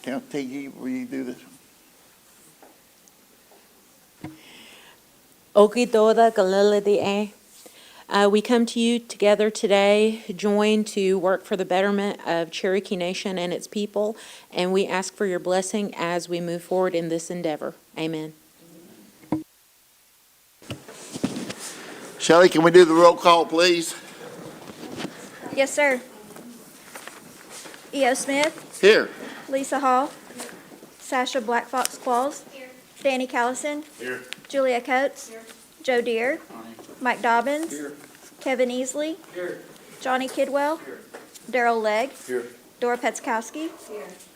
Count T.E., will you do this? Oki Toda Galilei. We come to you together today, joined to work for the betterment of Cherokee Nation and its people, and we ask for your blessing as we move forward in this endeavor. Amen. Shelley, can we do the roll call, please? Yes, sir. E.O. Smith, Here. Lisa Hall, Sasha Black Fox Qualls, Danny Callison, Here. Julia Coates, Joe Deere, Mike Dobbins, Kevin Easley, Johnny Kidwell, Daryl Legg, Dora Petskowski,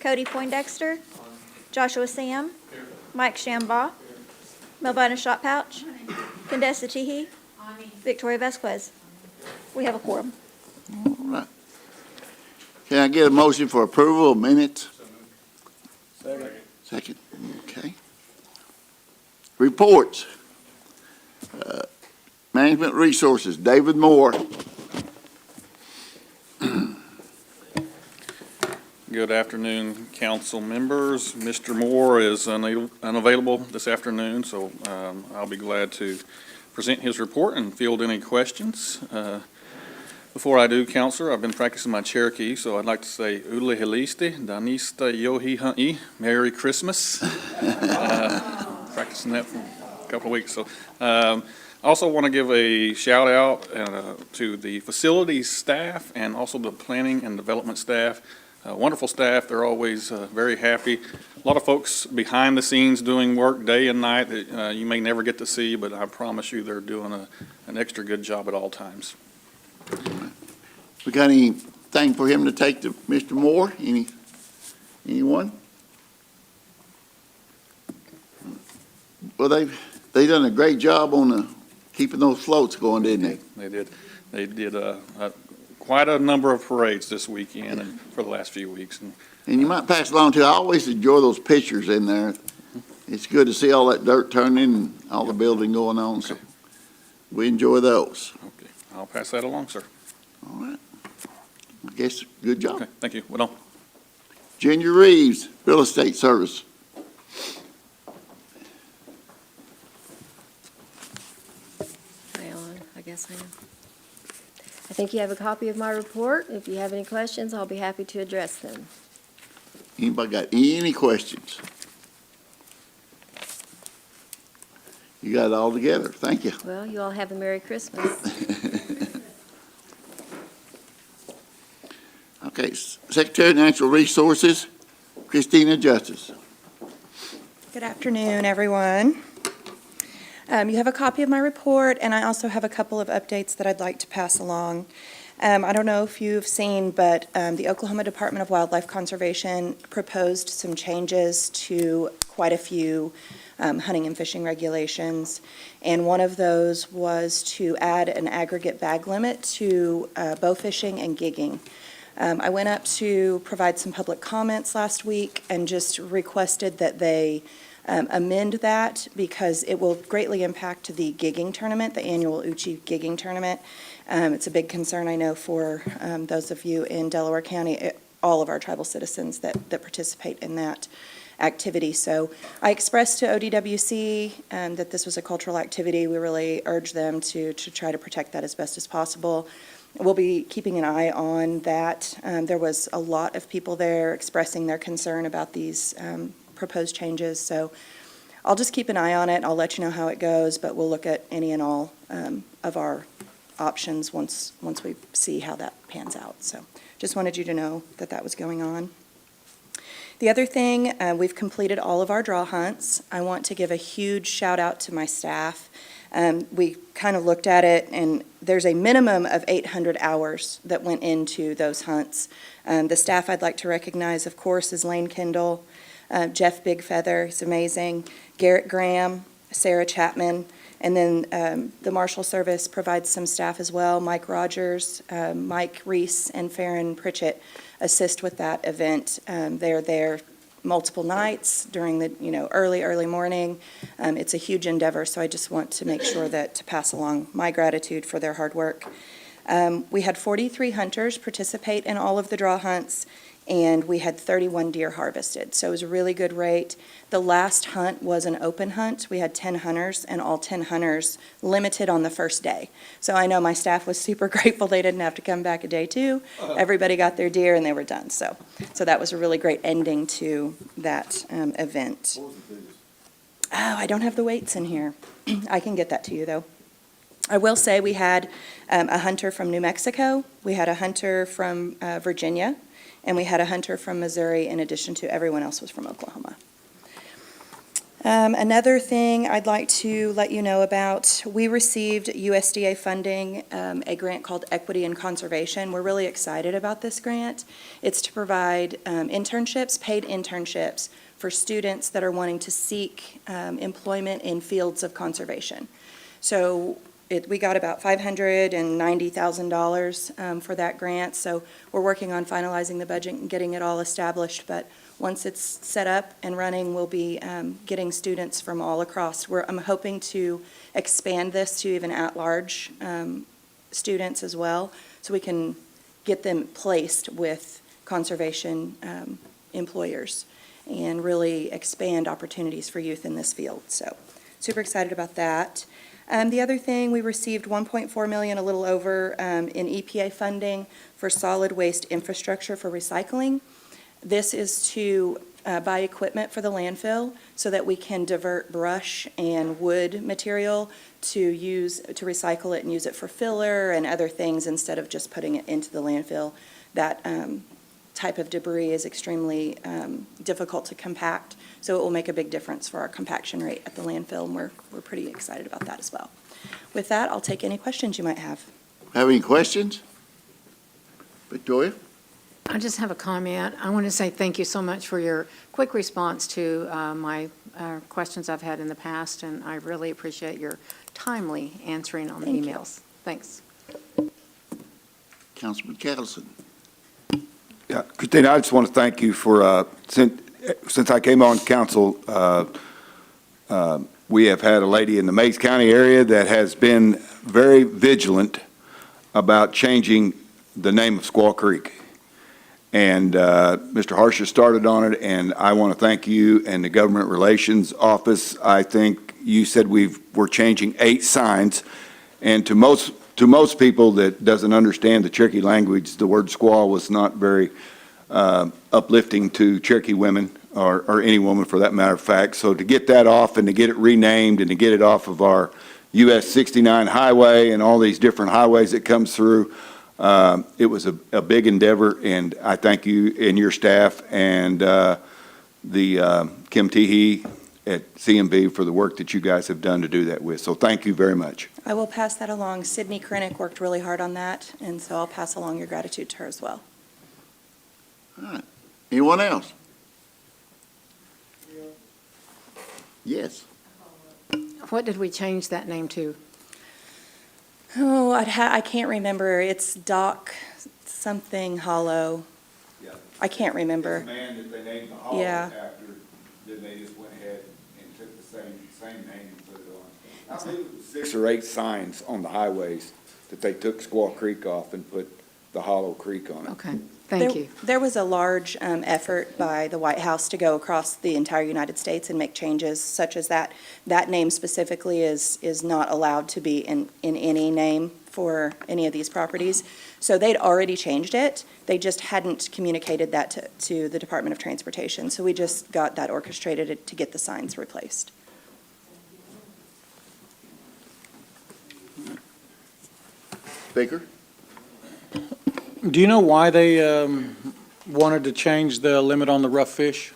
Cody Poindexter, Joshua Sam, Mike Shambaugh, Melvina Shotpouch, Condessa Teehee, Victoria Vasquez. We have a quorum. All right. Can I get a motion for approval of minutes? Second. Okay. Reports. Management Resources, David Moore. Good afternoon, council members. Mr. Moore is unavailable this afternoon, so I'll be glad to present his report and field any questions. Before I do, Counselor, I've been practicing my Cherokee, so I'd like to say Ule Heliste, Danista Yohi Ha'i, Merry Christmas. Practicing that for a couple of weeks. So, also want to give a shout out to the facilities staff and also the planning and development staff. Wonderful staff. They're always very happy. A lot of folks behind the scenes doing work day and night that you may never get to see, but I promise you they're doing an extra good job at all times. We got anything for him to take to Mr. Moore? Anyone? Well, they done a great job on keeping those floats going, didn't they? They did quite a number of parades this weekend and for the last few weeks. And you might pass along too. I always enjoy those pictures in there. It's good to see all that dirt turning and all the building going on. So we enjoy those. Okay, I'll pass that along, sir. All right. I guess good job. Okay, thank you. Well done. Junior Reeves, Real Estate Service. I guess I am. I think you have a copy of my report. If you have any questions, I'll be happy to address them. Anybody got any questions? You got it all together. Thank you. Well, you all have a Merry Christmas. Okay, Secretary of Natural Resources, Christina Justice. Good afternoon, everyone. You have a copy of my report, and I also have a couple of updates that I'd like to pass along. I don't know if you've seen, but the Oklahoma Department of Wildlife Conservation proposed some changes to quite a few hunting and fishing regulations, and one of those was to add an aggregate bag limit to bow fishing and gigging. I went up to provide some public comments last week and just requested that they amend that because it will greatly impact the gigging tournament, the annual Uchi gigging tournament. It's a big concern, I know, for those of you in Delaware County, all of our tribal citizens that participate in that activity. So I expressed to ODWC that this was a cultural activity. We really urge them to try to protect that as best as possible. We'll be keeping an eye on that. There was a lot of people there expressing their concern about these proposed changes, so I'll just keep an eye on it. I'll let you know how it goes, but we'll look at any and all of our options once we see how that pans out. So just wanted you to know that that was going on. The other thing, we've completed all of our draw hunts. I want to give a huge shout out to my staff. We kind of looked at it, and there's a minimum of 800 hours that went into those hunts. The staff I'd like to recognize, of course, is Lane Kendall, Jeff Bigfeather, he's amazing, Garrett Graham, Sarah Chapman, and then the Marshal Service provides some staff as well. Mike Rogers, Mike Reese, and Farron Pritchett assist with that event. They're there multiple nights during the early morning. It's a huge endeavor, so I just want to make sure that to pass along my gratitude for their hard work. We had 43 hunters participate in all of the draw hunts, and we had 31 deer harvested. So it was a really good rate. The last hunt was an open hunt. We had 10 hunters, and all 10 hunters limited on the first day. So I know my staff was super grateful they didn't have to come back a day two. Everybody got their deer and they were done. So that was a really great ending to that event. Oh, I don't have the weights in here. I can get that to you, though. I will say we had a hunter from New Mexico, we had a hunter from Virginia, and we had a hunter from Missouri, in addition to everyone else was from Oklahoma. Another thing I'd like to let you know about, we received USDA funding, a grant called Equity and Conservation. We're really excited about this grant. It's to provide internships, paid internships, for students that are wanting to seek employment in fields of conservation. So we got about $590,000 for that grant, so we're working on finalizing the budget and getting it all established, but once it's set up and running, we'll be getting students from all across. I'm hoping to expand this to even at-large students as well, so we can get them placed with conservation employers and really expand opportunities for youth in this field. So super excited about that. The other thing, we received $1.4 million, a little over, in EPA funding for solid waste infrastructure for recycling. This is to buy equipment for the landfill so that we can divert brush and wood material to recycle it and use it for filler and other things instead of just putting it into the landfill. That type of debris is extremely difficult to compact, so it will make a big difference for our compaction rate at the landfill, and we're pretty excited about that as well. With that, I'll take any questions you might have. Have any questions? Victoria? I just have a comment. I want to say thank you so much for your quick response to my questions I've had in the past, and I really appreciate your timely answering on the Thank you. emails. Thanks. Councilman Cattleson? Yeah, Christina, I just want to thank you for, since I came on council, we have had a lady in the Meigs County area that has been very vigilant about changing the name of Squaw Creek. And Mr. Harsher started on it, and I want to thank you and the Government Relations Office. I think you said we're changing 8 signs, and to most people that doesn't understand the Cherokee language, the word squaw was not very uplifting to Cherokee women, or any woman for that matter of fact. So to get that off and to get it renamed and to get it off of our US 69 highway and all these different highways that comes through, it was a big endeavor, and I thank you and your staff and the Kim Teehee at CMB for the work that you guys have done to do that with. So thank you very much. I will pass that along. Sydney Krennick worked really hard on that, and so I'll pass along your gratitude to her as well. All right. Anyone else? Yes. What did we change that name to? Oh, I can't remember. It's Doc something Hollow. Yeah. I can't remember. It's a man that they named the hollow Yeah. after, then they just went ahead and took the same name and put it on. I believe it was 6 or 8 signs on the highways that they took Squaw Creek off and put the Hollow Creek on it. Okay, thank you. There was a large effort by the White House to go across the entire United States and make changes such as that. That name specifically is not allowed to be in any name for any of these properties. So they'd already changed it. They just hadn't communicated that to the Department of Transportation. So we just got that orchestrated to get the signs replaced. Baker? Do you know why they wanted to change the limit on the rough fish?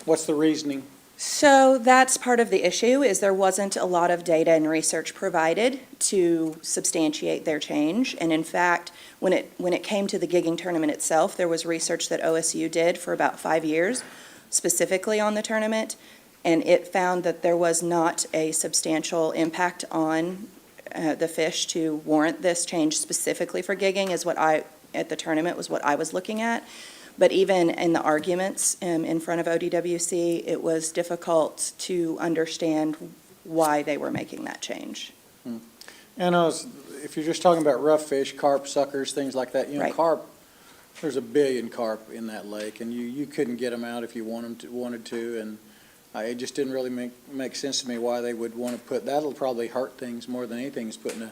What's the reasoning? So that's part of the issue, is there wasn't a lot of data and research provided to substantiate their change. And in fact, when it came to the gigging tournament itself, there was research that OSU did for about 5 years, specifically on the tournament, and it found that there was not a substantial impact on the fish to warrant this change specifically for gigging, is what at the tournament was what I was looking at. But even in the arguments in front of ODWC, it was difficult to understand why they were making that change. And if you're just talking about rough fish, carp, suckers, things like that, Right. Carp there's 1 billion carp in that lake, and you couldn't get them out if you wanted to, and it just didn't really make sense to me why they would want to that'll probably hurt things more than anything, is putting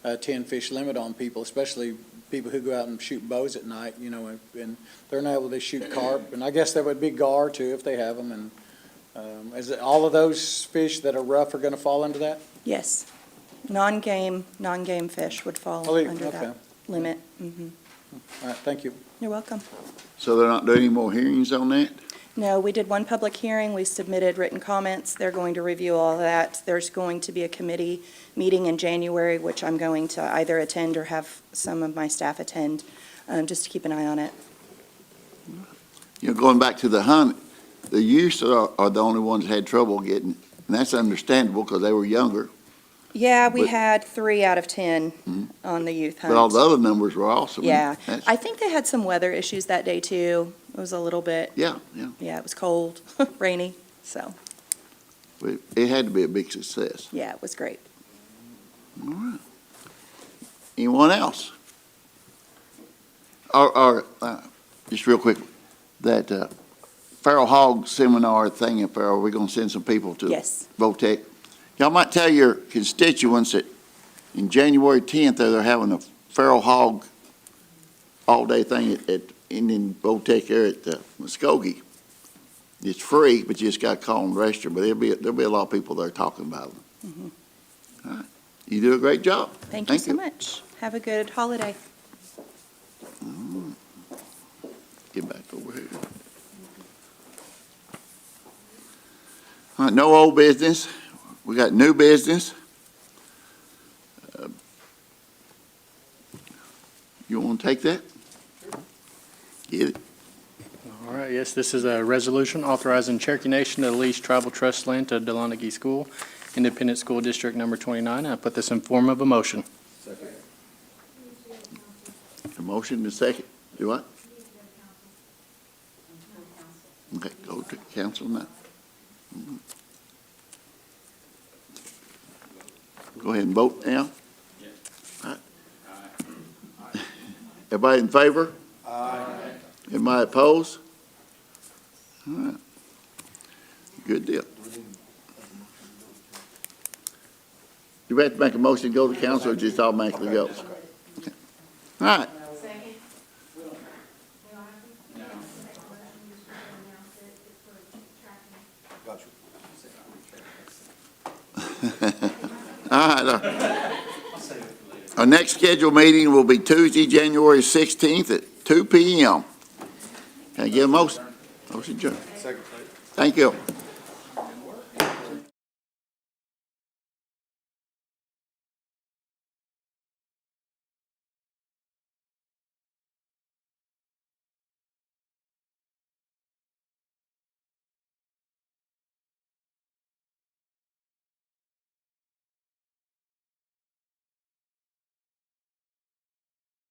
a 10-fish limit on people, especially people who go out and shoot bows at night, and they're not able to shoot carp, and I guess that would be gar too if they have them, and is it all of those fish that are rough are going to fall into that? Yes. Non-game fish would fall Oh, under okay. that limit. Mhm. All right, thank you. You're welcome. So they're not doing any more hearings on that? No, we did one public hearing. We submitted written comments. They're going to review all of that. There's going to be a committee meeting in January, which I'm going to either attend or have some of my staff attend, just to keep an eye on it. Going back to the hunt, the youth are the only ones that had trouble getting, and that's understandable because they were younger. Yeah, we But- had 3 out of 10 on the youth hunt. But all the other numbers were awesome. Yeah, That's- I think they had some weather issues that day too. It was a little bit, Yeah, it was cold, rainy, so, it had to be a big success. yeah, it was great. All right. Anyone else? Or, just real quick, that feral hog seminar thing in Farrell, we're gonna send some people to Yes, Votech. Y'all might tell your constituents that in January 10th, they're having a feral hog all-day thing in Votech here at Muskogee. It's free, but you just got to call and register, but there'll be a lot of people there talking about them. All right. You do a great job. thank you so much. Have a good holiday. Get back over here. All right, no old business. We got new business. You want to take that? Get it. All right, yes, this is a resolution authorizing Cherokee Nation to lease tribal trust land to Delonagee School, Independent School District Number 29. I put this in form of a motion. A motion and second. Do what? Okay, go to council now. Go ahead and vote now. All right. Everybody in favor? Aye. Everybody opposed? All right. Good deal. Do we have to make a motion to go to council or just automatically goes? Okay. All right. All right. Our next scheduled meeting will be Tuesday, January 16th at 2 p.m. Can I get a motion? Motion adjourned. Thank you.